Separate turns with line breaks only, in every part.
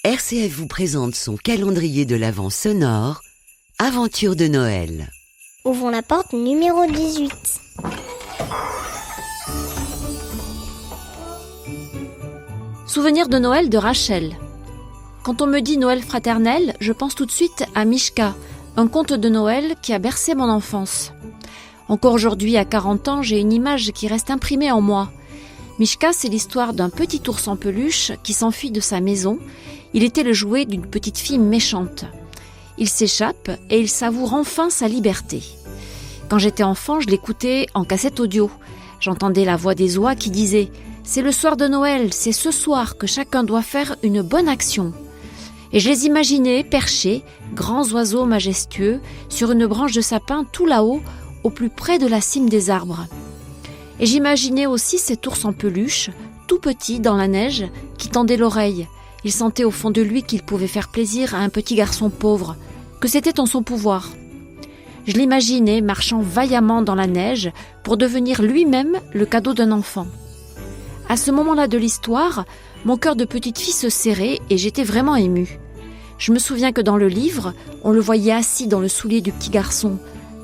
RCF vous présente son calendrier de l'Avent sonore, Aventure de Noël.
Ouvrons la porte numéro 18.
Souvenir de Noël de Rachel. Quand on me dit Noël fraternel, je pense tout de suite à Mishka, un conte de Noël qui a bercé mon enfance. Encore aujourd'hui, à 40 ans, j'ai une image qui reste imprimée en moi. Mishka, c'est l'histoire d'un petit ours en peluche qui s'enfuit de sa maison. Il était le jouet d'une petite fille méchante. Il s'échappe et il savoure enfin sa liberté. Quand j'étais enfant, je l'écoutais en cassette audio. J'entendais la voix des oies qui disait « C'est le soir de Noël, c'est ce soir que chacun doit faire une bonne action ». Et je les imaginais perchés, grands oiseaux majestueux, sur une branche de sapin tout là-haut, au plus près de la cime des arbres. Et j'imaginais aussi cet ours en peluche, tout petit dans la neige, qui tendait l'oreille. Il sentait au fond de lui qu'il pouvait faire plaisir à un petit garçon pauvre, que c'était en son pouvoir. Je l'imaginais marchant vaillamment dans la neige pour devenir lui-même le cadeau d'un enfant. À ce moment-là de l'histoire, mon cœur de petite fille se serrait et j'étais vraiment émue. Je me souviens que dans le livre, on le voyait assis dans le soulier du petit garçon,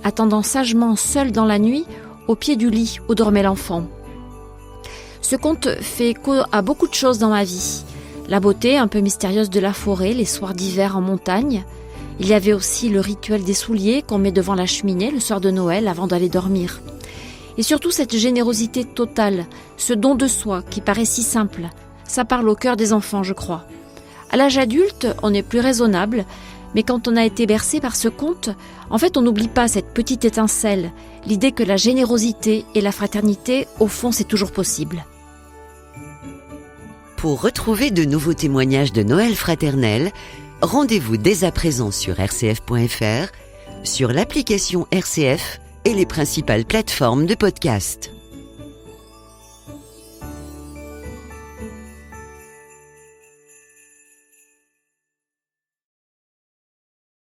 attendant sagement seul dans la nuit, au pied du lit où dormait l'enfant. Ce conte fait écho à beaucoup de choses dans ma vie. La beauté un peu mystérieuse de la forêt, les soirs d'hiver en montagne. Il y avait aussi le rituel des souliers qu'on met devant la cheminée le soir de Noël avant d'aller dormir. Et surtout cette générosité totale, ce don de soi qui paraît si simple. Ça parle au cœur des enfants, je crois. À l'âge adulte, on est plus raisonnable, mais quand on a été bercé par ce conte, en fait on n'oublie pas cette petite étincelle, l'idée que la générosité et la fraternité, au fond, c'est toujours possible.
Pour retrouver de nouveaux témoignages de Noël fraternel, rendez-vous dès à présent sur rcf.fr, sur l'application RCF et les principales plateformes de podcast.